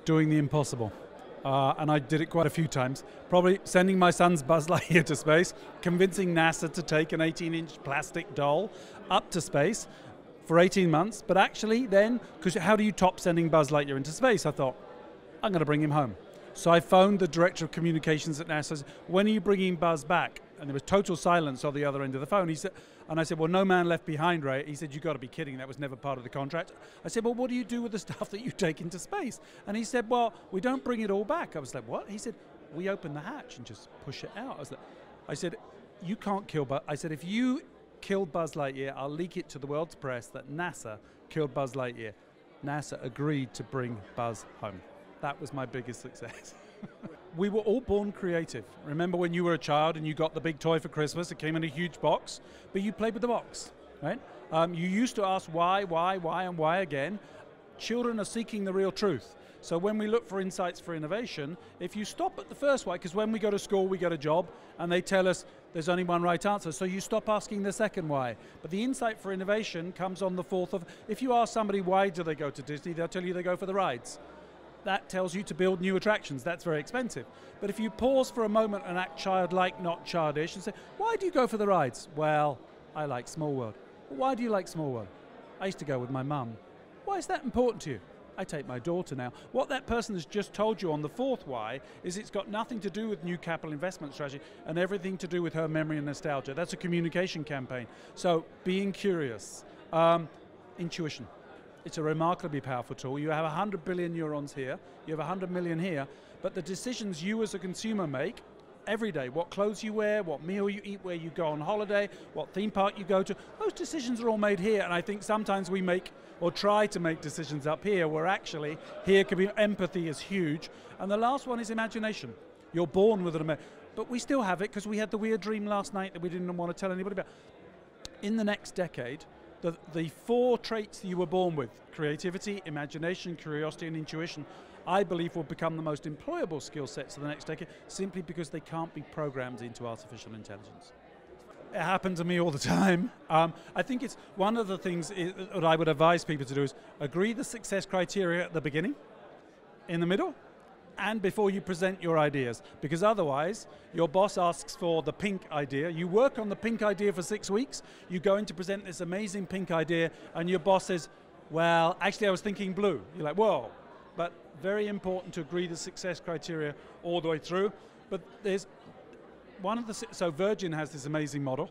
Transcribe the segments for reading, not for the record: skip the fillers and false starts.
doing the impossible. And I did it quite a few times. Probably sending my son's Buzz Lightyear to space, convincing NASA to take an 18-inch plastic doll up to space for 18 months. But actually then, because how do you top sending Buzz Lightyear into space? I thought, I'm going to bring him home. So I phoned the director of communications at NASA. When are you bringing Buzz back? And there was total silence on the other end of the phone. He said, and I said, well, no man left behind, Ray. He said, you've got to be kidding. That was never part of the contract. I said, well, what do you do with the stuff that you take into space? And he said, well, we don't bring it all back. I was like, what? He said, we open the hatch and just push it out. I said, you can't kill Buzz. I said, if you kill Buzz Lightyear, I'll leak it to the world's press that NASA killed Buzz Lightyear. NASA agreed to bring Buzz home. That was my biggest success. We were all born creative. Remember when you were a child and you got the big toy for Christmas, it came in a huge box, but you played with the box, right? You used to ask why, and why again. Children are seeking the real truth. So when we look for insights for innovation, if you stop at the first why, because when we go to school, we get a job, and they tell us there's only one right answer, so you stop asking the second why. But the insight for innovation comes on the fourth of, if you ask somebody why do they go to Disney, they'll tell you they go for the rides. That tells you to build new attractions. That's very expensive. But if you pause for a moment and act childlike, not childish, and say, why do you go for the rides? Well, I like Small World. Well, why do you like Small World? I used to go with my mum. Why is that important to you? I take my daughter now. What that person has just told you on the fourth why is it's got nothing to do with new capital investment strategy and everything to do with her memory and nostalgia. That's a communication campaign. So being curious. Intuition. It's a remarkably powerful tool. You have 100 billion neurons here, you have 100 million here, but the decisions you as a consumer make every day, what clothes you wear, what meal you eat, where you go on holiday, what theme park you go to, those decisions are all made here, and I think sometimes we make, or try to make decisions up here, where actually here could be, empathy is huge, and the last one is imagination. You're born with it, but we still have it because we had the weird dream last night that we didn't want to tell anybody about. In the next decade, the four traits that you were born with, creativity, imagination, curiosity, and intuition, I believe will become the most employable skill sets of the next decade, simply because they can't be programmed into artificial intelligence. It happens to me all the time. I think it's one of the things that I would advise people to do is agree the success criteria at the beginning, in the middle, and before you present your ideas, because otherwise your boss asks for the pink idea, you work on the pink idea for 6 weeks, you go in to present this amazing pink idea, and your boss says, well, actually I was thinking blue. You're like, whoa. But very important to agree the success criteria all the way through. But there's one of the, so Virgin has this amazing model.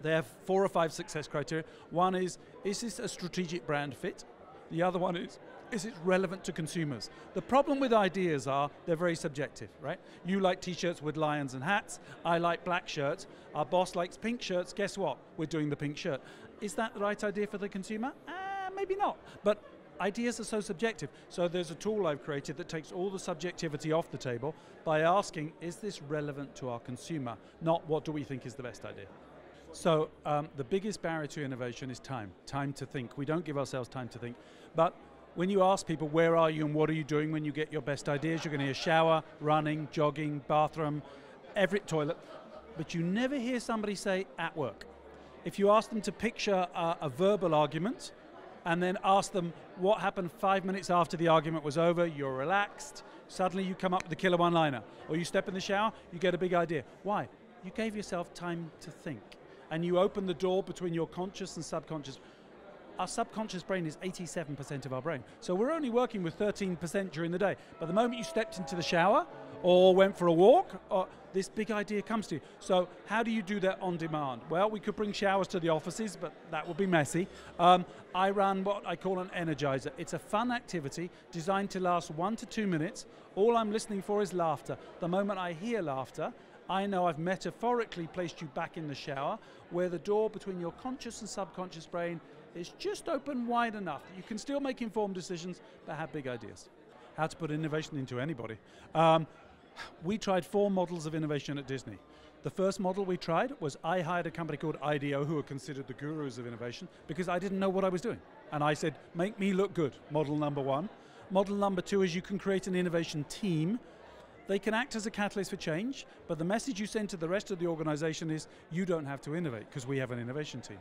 They have 4 or 5 success criteria. One is this a strategic brand fit? The other one is it relevant to consumers? The problem with ideas are they're very subjective, right? You like t-shirts with lions and hats. I like black shirts. Our boss likes pink shirts. Guess what? We're doing the pink shirt. Is that the right idea for the consumer? Maybe not. But ideas are so subjective. So there's a tool I've created that takes all the subjectivity off the table by asking, is this relevant to our consumer? Not what do we think is the best idea? So the biggest barrier to innovation is time to think. We don't give ourselves time to think. But when you ask people, where are you and what are you doing when you get your best ideas, you're going to hear shower, running, jogging, bathroom, every toilet. But you never hear somebody say, at work. If you ask them to picture a verbal argument and then ask them what happened 5 minutes after the argument was over, you're relaxed, suddenly you come up with the killer one-liner. Or you step in the shower, you get a big idea. Why? You gave yourself time to think. And you open the door between your conscious and subconscious. Our subconscious brain is 87% of our brain. So we're only working with 13% during the day. But the moment you stepped into the shower or went for a walk, this big idea comes to you. So how do you do that on demand? Well, we could bring showers to the offices, but that would be messy. I run what I call an energizer. It's a fun activity designed to last 1 to 2 minutes. All I'm listening for is laughter. The moment I hear laughter, I know I've metaphorically placed you back in the shower, where the door between your conscious and subconscious brain is just open wide enough that you can still make informed decisions, but have big ideas. How to put innovation into anybody. We tried 4 models of innovation at Disney. The first model we tried was I hired a company called IDEO, who are considered the gurus of innovation, because I didn't know what I was doing. And I said, make me look good, model number 1. Model number 2 is you can create an innovation team. They can act as a catalyst for change, but the message you send to the rest of the organization is, you don't have to innovate, because we have an innovation team.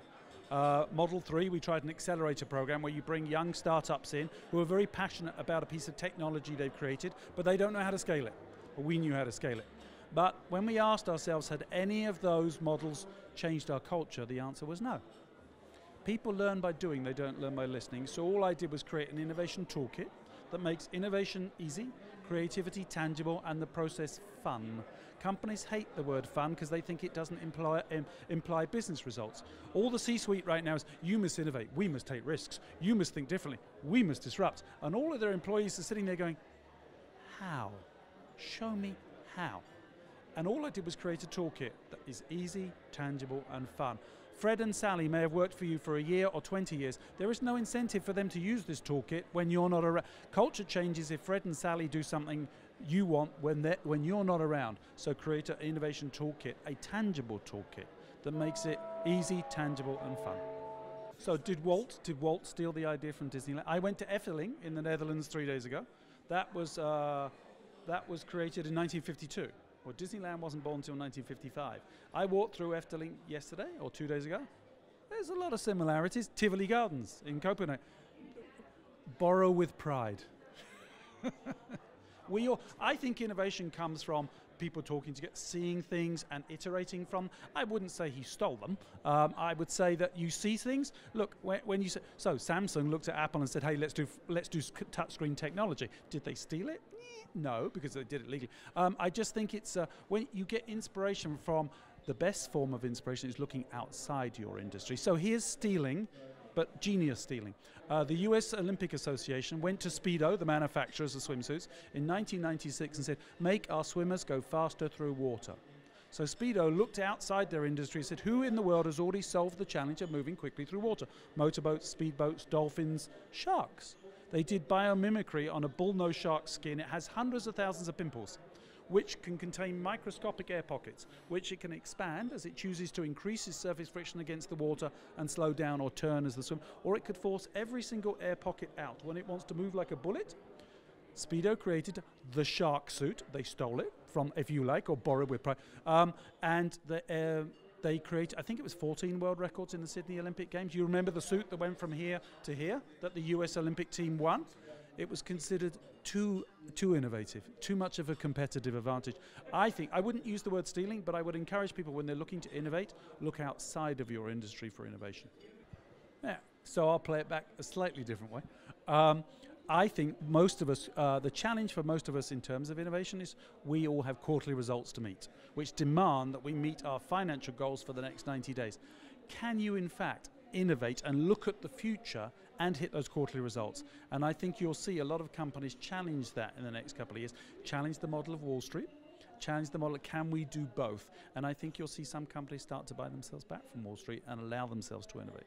Model 3, we tried an accelerator program where you bring young startups in who are very passionate about a piece of technology they've created, but they don't know how to scale it. Well, we knew how to scale it. But when we asked ourselves, had any of those models changed our culture, the answer was no. People learn by doing, they don't learn by listening. So all I did was create an innovation toolkit that makes innovation easy, creativity tangible, and the process fun. Companies hate the word fun because they think it doesn't imply business results. All the C-suite right now is, you must innovate, we must take risks, you must think differently, we must disrupt. And all of their employees are sitting there going, how? Show me how. And all I did was create a toolkit that is easy, tangible, and fun. Fred and Sally may have worked for you for a year or 20 years. There is no incentive for them to use this toolkit when you're not around. Culture changes if Fred and Sally do something you want when you're not around. So create an innovation toolkit, a tangible toolkit that makes it easy, tangible, and fun. So did Walt steal the idea from Disneyland? I went to Efteling in the Netherlands 3 days ago. That was created in 1952. Well, Disneyland wasn't born until 1955. I walked through Efteling yesterday, or 2 days ago. There's a lot of similarities. Tivoli Gardens in Copenhagen. Borrow with pride. I think innovation comes from people talking together, seeing things and iterating from. I wouldn't say he stole them. I would say that you see things. Look, when you say, so Samsung looked at Apple and said, hey, let's do touchscreen technology. Did they steal it? No, because they did it legally. I just think it's when you get inspiration from, the best form of inspiration is looking outside your industry. So here's stealing, but genius stealing. The US Olympic Association went to Speedo, the manufacturers of swimsuits, in 1996 and said, make our swimmers go faster through water. So Speedo looked outside their industry and said, who in the world has already solved the challenge of moving quickly through water? Motorboats, speedboats, dolphins, sharks. They did biomimicry on a bullnose shark skin. It has hundreds of thousands of pimples, which can contain microscopic air pockets, which it can expand as it chooses to increase its surface friction against the water and slow down or turn as the swim, or it could force every single air pocket out when it wants to move like a bullet. Speedo created the shark suit. They stole it from, if you like, or borrowed with pride. They created, I think it was 14 world records in the Sydney Olympic Games. You remember the suit that went from here to here that the US Olympic team won? It was considered too innovative, too much of a competitive advantage. I think, I wouldn't use the word stealing, but I would encourage people when they're looking to innovate, look outside of your industry for innovation. Yeah, so I'll play it back a slightly different way. I think most of us, the challenge for most of us in terms of innovation is we all have quarterly results to meet, which demand that we meet our financial goals for the next 90 days. Can you, in fact, innovate and look at the future and hit those quarterly results? And I think you'll see a lot of companies challenge that in the next couple of years, challenge the model of Wall Street, challenge the model, can we do both? And I think you'll see some companies start to buy themselves back from Wall Street and allow themselves to innovate.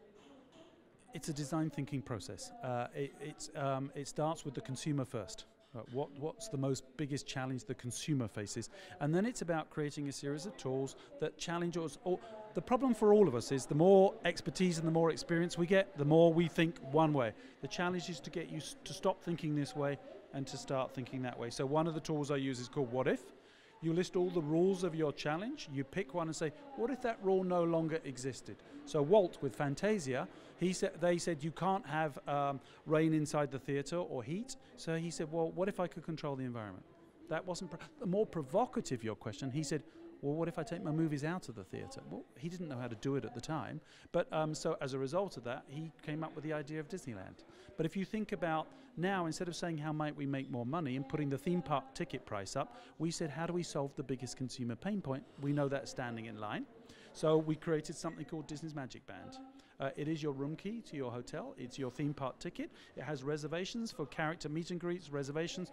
It's a design thinking process. It starts with the consumer first. What's the biggest challenge the consumer faces? And then it's about creating a series of tools that challenge us. The problem for all of us is the more expertise and the more experience we get, the more we think one way. The challenge is to get you to stop thinking this way and to start thinking that way. So one of the tools I use is called What If? You list all the rules of your challenge, you pick one and say, what if that rule no longer existed? So Walt with Fantasia, they said you can't have rain inside the theatre or heat. So he said, well, what if I could control the environment? That wasn't the more provocative your question. He said, well, what if I take my movies out of the theatre? Well, he didn't know how to do it at the time, but so as a result of that, he came up with the idea of Disneyland. But if you think about now, instead of saying how might we make more money and putting the theme park ticket price up, we said how do we solve the biggest consumer pain point? We know that's standing in line. So we created something called Disney's Magic Band. It is your room key to your hotel. It's your theme park ticket. It has reservations for character meet and greets, reservations.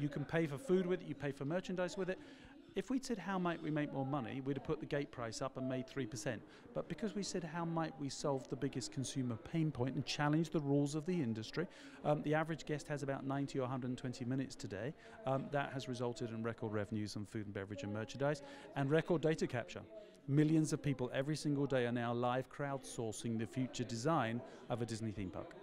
You can pay for food with it. You pay for merchandise with it. If we'd said how might we make more money, we'd have put the gate price up and made 3%. But because we said how might we solve the biggest consumer pain point and challenge the rules of the industry, the average guest has about 90 or 120 minutes today. That has resulted in record revenues on food and beverage and merchandise and record data capture. Millions of people every single day are now live crowdsourcing the future design of a Disney theme park.